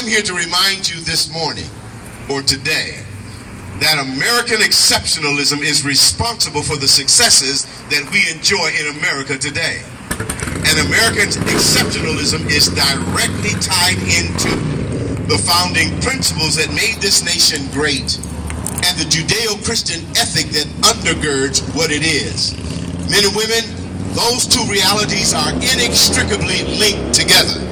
I'm here to remind you this morning, or today, that American exceptionalism is responsible for the successes that we enjoy in America today. And American exceptionalism is directly tied into the founding principles that made this nation great and the Judeo-Christian ethic that undergirds what it is. Men and women, those two realities are inextricably linked together.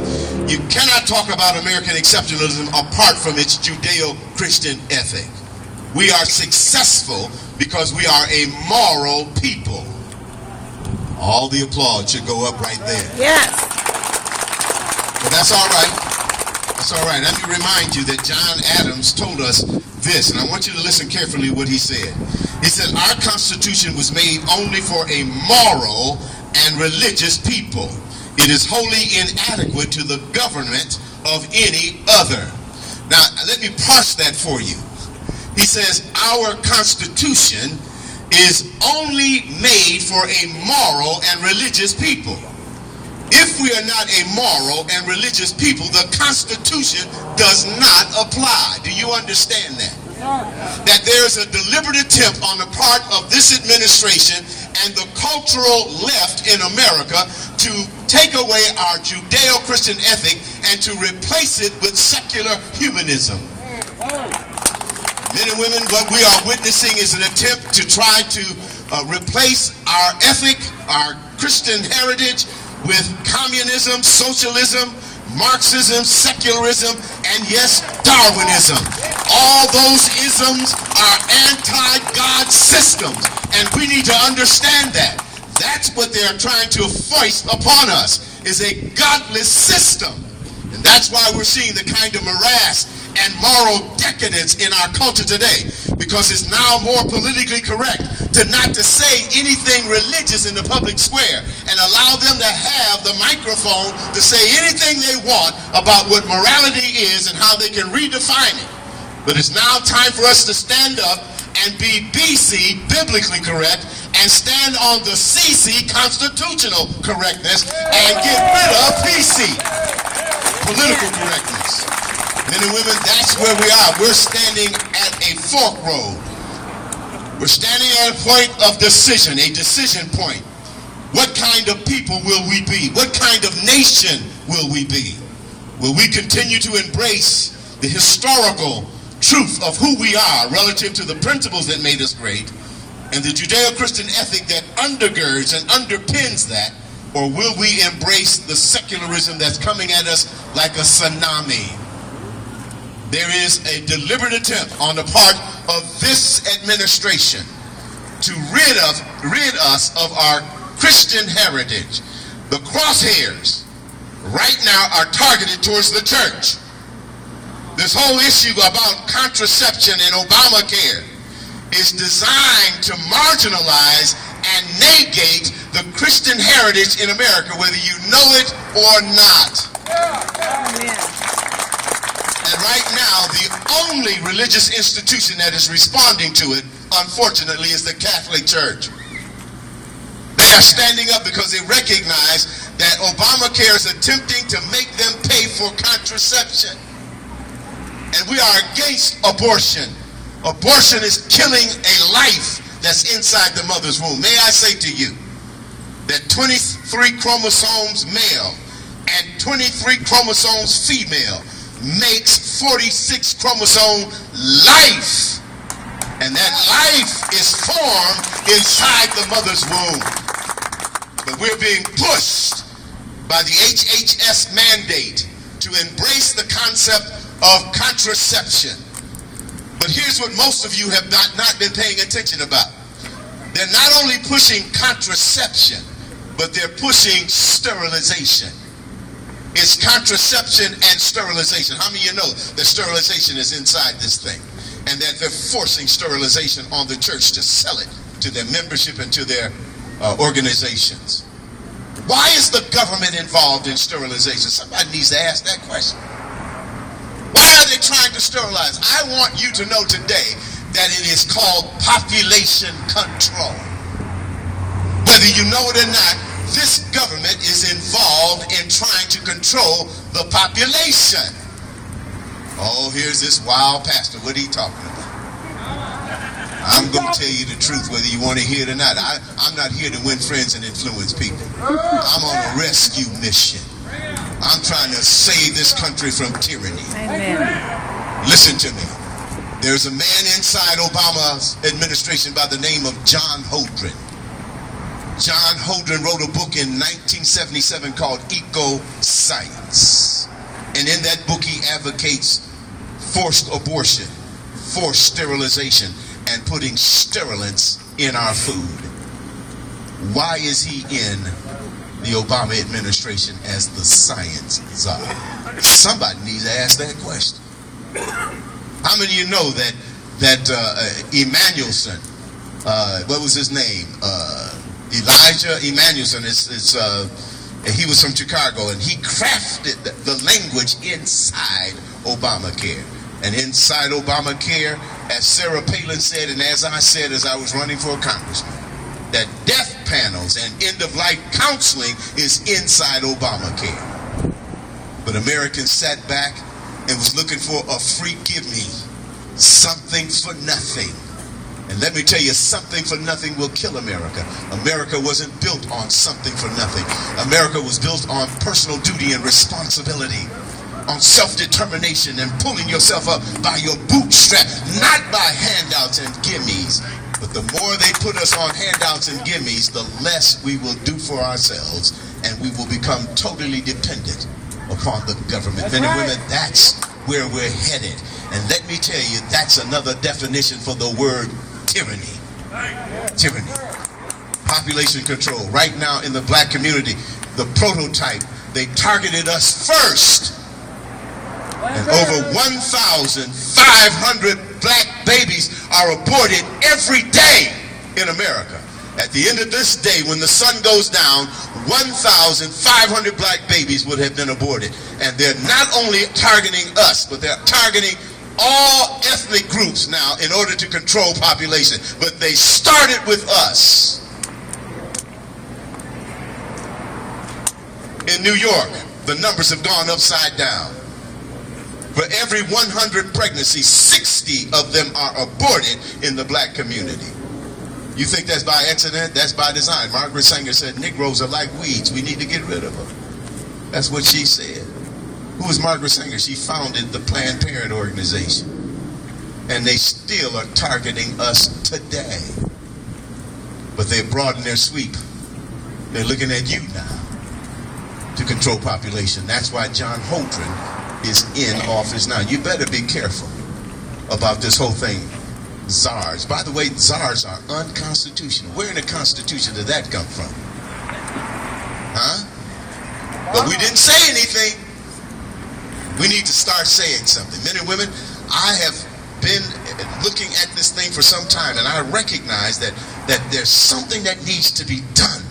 You cannot talk about American exceptionalism apart from its Judeo-Christian ethic. We are successful because we are a moral people. All the applause should go up right there. Yes. But that's all right. That's all right. Let me remind you that John Adams told us this, and I want you to listen carefully what he said. He said, our Constitution was made only for a moral and religious people. It is wholly inadequate to the government of any other. Now, let me parse that for you. He says, our Constitution is only made for a moral and religious people. If we are not a moral and religious people, the Constitution does not apply. Do you understand that? That there's a deliberate attempt on the part of this administration and the cultural left in America to take away our Judeo-Christian ethic and to replace it with secular humanism. Men and women, what we are witnessing is an attempt to try to replace our ethic, our Christian heritage, with communism, socialism, Marxism, secularism, and yes, Darwinism. All those isms are anti-God systems, and we need to understand that. That's what they're trying to foist upon us, is a godless system. And that's why we're seeing the kind of morass and moral decadence in our culture today, because it's now more politically correct not to say anything religious in the public square and allow them to have the microphone to say anything they want about what morality is and how they can redefine it. But it's now time for us to stand up and be BC, biblically correct, and stand on the CC, constitutional correctness, and get rid of PC, political correctness. Men and women, that's where we are. We're standing at a fork road. We're standing at a point of decision, a decision point. What kind of people will we be? What kind of nation will we be? Will we continue to embrace the historical truth of who we are relative to the principles that made us great and the Judeo-Christian ethic that undergirds and underpins that? Or will we embrace the secularism that's coming at us like a tsunami? There is a deliberate attempt on the part of this administration to rid us of our Christian heritage. The crosshairs right now are targeted towards the church. This whole issue about contraception and Obamacare is designed to marginalize and negate the Christian heritage in America, whether you know it or not. Amen. And right now, the only religious institution that is responding to it, unfortunately, is the Catholic Church. They are standing up because they recognize that Obamacare is attempting to make them pay for contraception. And we are against abortion. Abortion is killing a life that's inside the mother's womb. May I say to you that 23 chromosomes male and 23 chromosomes female makes 46 chromosome life. And that life is formed inside the mother's womb. But we're being pushed by the HHS mandate to embrace the concept of contraception. But here's what most of you have not been paying attention about. They're not only pushing contraception, but they're pushing sterilization. It's contraception and sterilization. How many of you know that sterilization is inside this thing? And that they're forcing sterilization on the church to sell it to their membership and to their organizations. Why is the government involved in sterilization? Somebody needs to ask that question. Why are they trying to sterilize? I want you to know today that it is called population control. Whether you know it or not, this government is involved in trying to control the population. Oh, here's this wild pastor. What are he talking about? I'm going to tell you the truth, whether you want to hear it or not. I'm not here to win friends and influence people. I'm on a rescue mission. I'm trying to save this country from tyranny. Amen. Listen to me. There's a man inside Obama's administration by the name of John Holdren. John Holdren wrote a book in 1977 called Eco-Science. And in that book he advocates forced abortion, forced sterilization, and putting sterilants in our food. Why is he in the Obama administration as the science czar? Somebody needs to ask that question. How many of you know that Emmanuelson, what was his name? Elijah Emmanuelson, he was from Chicago, and he crafted the language inside Obamacare. And inside Obamacare, as Sarah Palin said, and as I said as I was running for congressman, that death panels and end-of-life counseling is inside Obamacare. But Americans sat back and was looking for a free give-me, something for nothing. And let me tell you, something for nothing will kill America. America wasn't built on something for nothing. America was built on personal duty and responsibility, on self-determination and pulling yourself up by your bootstrap, not by handouts and gimmies. But the more they put us on handouts and gimmies, the less we will do for ourselves, and we will become totally dependent upon the government. Men and women, that's where we're headed. And let me tell you, that's another definition for the word tyranny. Tyranny. Population control. Right now in the black community, the prototype, they targeted us first. And over 1,500 black babies are aborted every day in America. At the end of this day, when the sun goes down, 1,500 black babies would have been aborted. And they're not only targeting us, but they're targeting all ethnic groups now in order to control population. But they started with us. In New York, the numbers have gone upside down. For every 100 pregnancies, 60 of them are aborted in the black community. You think that's by accident? That's by design. Margaret Sanger said, Negroes are like weeds. We need to get rid of them. That's what she said. Who was Margaret Sanger? She founded the Planned Parenthood organization. And they still are targeting us today. But they've broadened their sweep. They're looking at you now to control population. That's why John Holdren is in office now. You better be careful about this whole thing. Czars. By the way, czars are unconstitutional. Where in the Constitution did that come from? Huh? But we didn't say anything. We need to start saying something. Men and women, I have been looking at this thing for some time, and I recognize that there's something that needs to be done.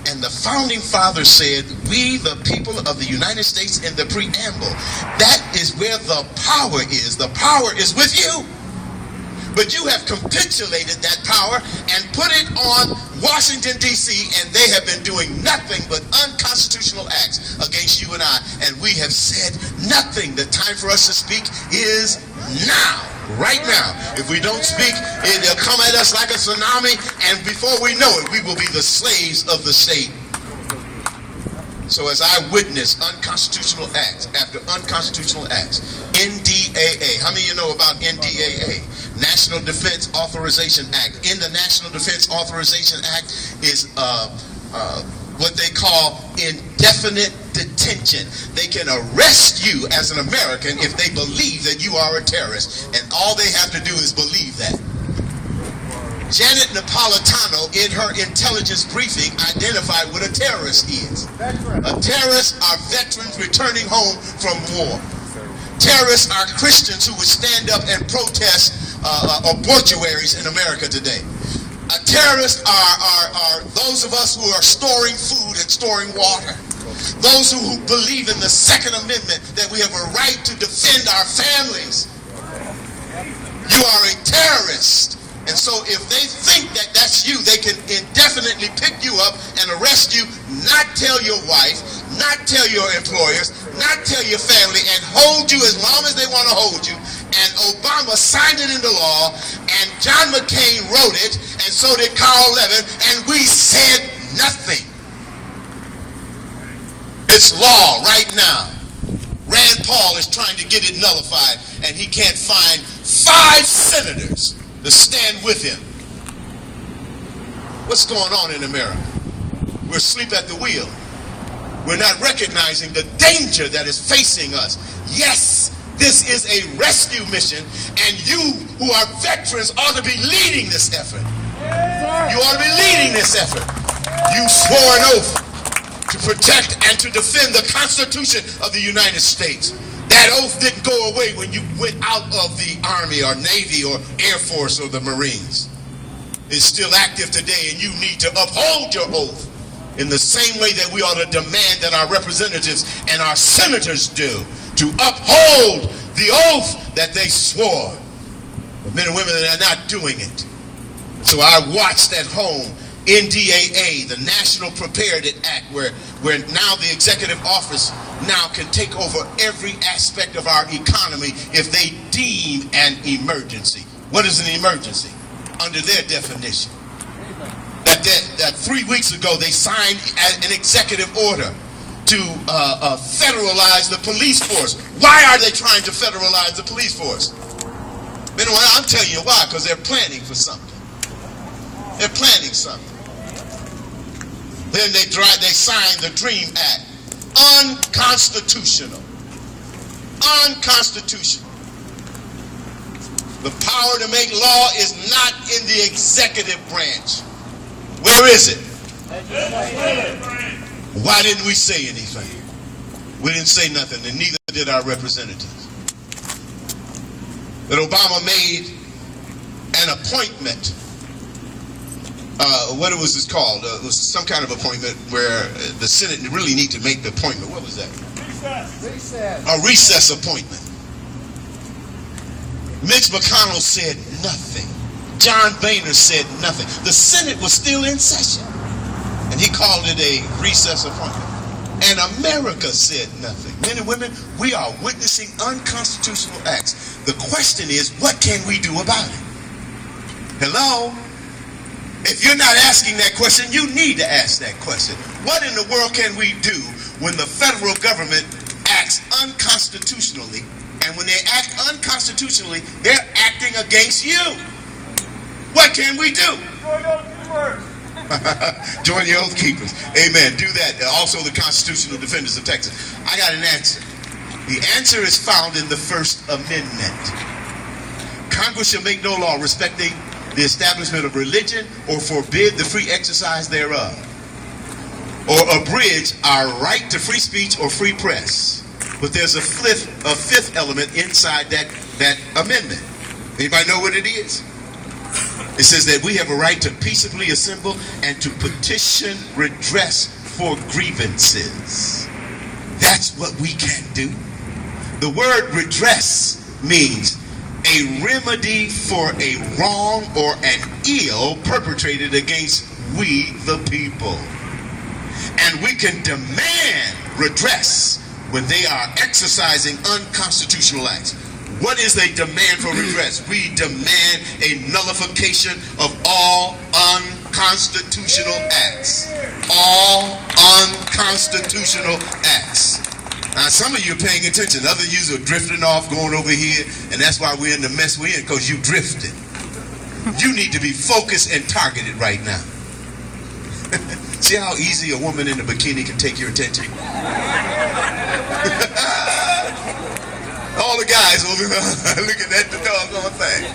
And the founding fathers said, we the people of the United States, in the preamble, that is where the power is. The power is with you. But you have capitulated that power and put it on Washington, D.C., and they have been doing nothing but unconstitutional acts against you and I. And we have said nothing. The time for us to speak is now. Right now. If we don't speak, it'll come at us like a tsunami, and before we know it, we will be the slaves of the state. So as I witness unconstitutional acts after unconstitutional acts, NDAA, how many of you know about NDAA? National Defense Authorization Act. In the National Defense Authorization Act is what they call indefinite detention. They can arrest you as an American if they believe that you are a terrorist, and all they have to do is believe that. Janet Napolitano, in her intelligence briefing, identified what a terrorist is. A terrorist are veterans returning home from war. Terrorists are Christians who would stand up and protest abortuaries in America today. A terrorist are those of us who are storing food and storing water. Those who believe in the Second Amendment, that we have a right to defend our families. You are a terrorist. And so if they think that that's you, they can indefinitely pick you up and arrest you, not tell your wife, not tell your employers, not tell your family, and hold you as long as they want to hold you. And Obama signed it into law, and John McCain wrote it, and so did Carl Levin, and we said nothing. It's law right now. Rand Paul is trying to get it nullified, and he can't find 5 senators to stand with him. What's going on in America? We're asleep at the wheel. We're not recognizing the danger that is facing us. Yes, this is a rescue mission, and you who are veterans ought to be leading this effort. You ought to be leading this effort. You swore an oath to protect and to defend the Constitution of the United States. That oath didn't go away when you went out of the Army or Navy or Air Force or the Marines. It's still active today, and you need to uphold your oath in the same way that we ought to demand that our representatives and our senators do, to uphold the oath that they swore. But men and women are not doing it. So I watched at home NDAA, the National Preparedness Act, where now the executive office now can take over every aspect of our economy if they deem an emergency. What is an emergency? Under their definition. That 3 weeks ago they signed an executive order to federalize the police force. Why are they trying to federalize the police force? I'm telling you why, because they're planning for something. They're planning something. Then they signed the DREAM Act. Unconstitutional. Unconstitutional. The power to make law is not in the executive branch. Where is it? Why didn't we say anything? We didn't say nothing, and neither did our representatives. But Obama made an appointment. What was this called? It was some kind of appointment where the Senate really need to make the appointment. What was that? Recess. A recess appointment. Mitch McConnell said nothing. John Boehner said nothing. The Senate was still in session, and he called it a recess appointment. And America said nothing. Men and women, we are witnessing unconstitutional acts. The question is, what can we do about it? Hello? If you're not asking that question, you need to ask that question. What in the world can we do when the federal government acts unconstitutionally? And when they act unconstitutionally, they're acting against you. What can we do? Join the Oath Keepers. Amen. Do that. Also the Constitutional Defenders of Texas. I got an answer. The answer is found in the First Amendment. Congress shall make no law respecting the establishment of religion or forbid the free exercise thereof, or abridge our right to free speech or free press. But there's a fifth element inside that amendment. Anybody know what it is? It says that we have a right to peaceably assemble and to petition redress for grievances. That's what we can do. The word redress means a remedy for a wrong or an ill perpetrated against we the people. And we can demand redress when they are exercising unconstitutional acts. What is a demand for redress? We demand a nullification of all unconstitutional acts. All unconstitutional acts. Now, some of you are paying attention. Other of you are drifting off, going over here, and that's why we're in the mess we're in, because you drifted. You need to be focused and targeted right now. See how easy a woman in a bikini can take your attention? All the guys over there looking at the doggone thing.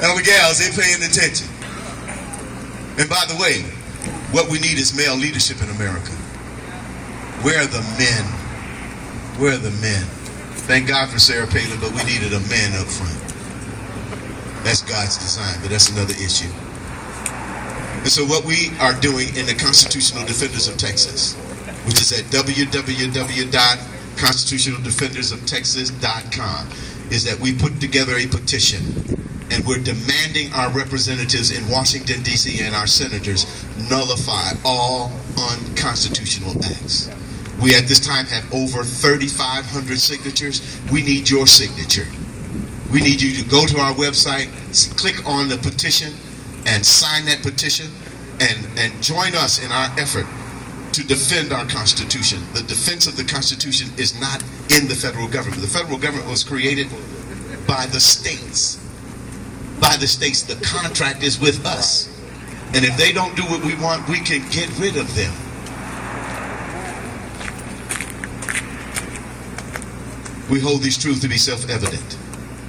All the gals, they paying attention. And by the way, what we need is male leadership in America. Where are the men? Where are the men? Thank God for Sarah Palin, but we needed a man up front. That's God's design, but that's another issue. And so what we are doing in the Constitutional Defenders of Texas, which is at www.constitutionaldefendersoftexas.com, is that we put together a petition And we're demanding our representatives in Washington, D.C. and our senators nullify all unconstitutional acts. We at this time have over 3,500 signatures. We need your signature. We need you to go to our website, click on the petition, and sign that petition, and join us in our effort to defend our Constitution. The defense of the Constitution is not in the federal government. The federal government was created by the states. By the states, the contract is with us. And if they don't do what we want, we can get rid of them. We hold these truths to be self-evident,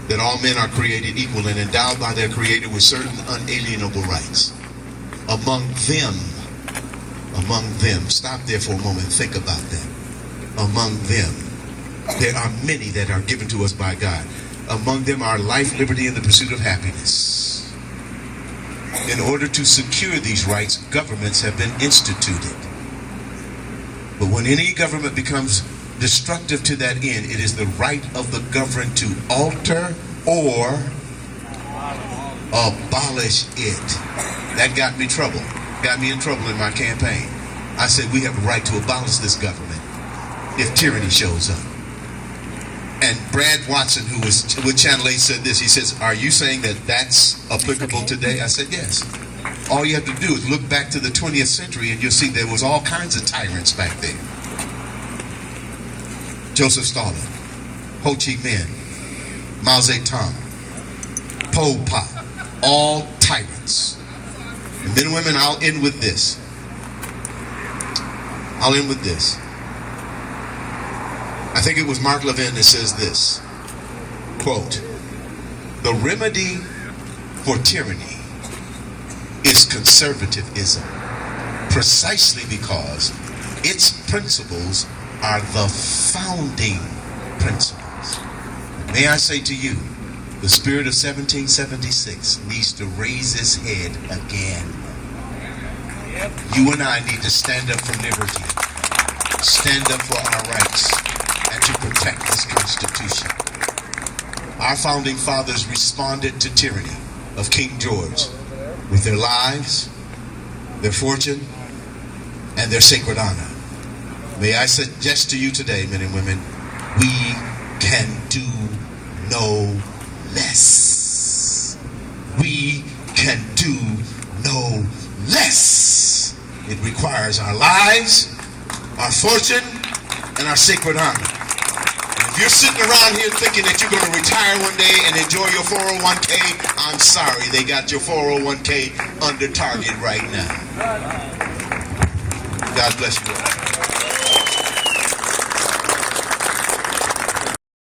that all men are created equal and endowed by their Creator with certain unalienable rights. Among them, stop there for a moment and think about that. Among them, there are many that are given to us by God. Among them are life, liberty, and the pursuit of happiness. In order to secure these rights, governments have been instituted. But when any government becomes destructive to that end, it is the right of the governed to alter or abolish it. That got me in trouble in my campaign. I said we have a right to abolish this government if tyranny shows up. And Brad Watson, who was with Channel 8, said this. He says, are you saying that that's applicable today? I said, yes. All you have to do is look back to the 20th century and you'll see there was all kinds of tyrants back there. Joseph Stalin, Ho Chi Minh, Mao Zedong, Pol Pot, all tyrants. And men and women, I'll end with this. I think it was Mark Levin that says this, quote, the remedy for tyranny is conservatism, precisely because its principles are the founding principles. May I say to you, the spirit of 1776 needs to raise its head again. You and I need to stand up for liberty, stand up for our rights, and to protect this Constitution. Our founding fathers responded to tyranny of King George with their lives, their fortune, and their sacred honor. May I suggest to you today, men and women, we can do no less. We can do no less. It requires our lives, our fortune, and our sacred honor. And if you're sitting around here thinking that you're going to retire one day and enjoy your 401k, I'm sorry, they got your 401k under target right now. God bless you all.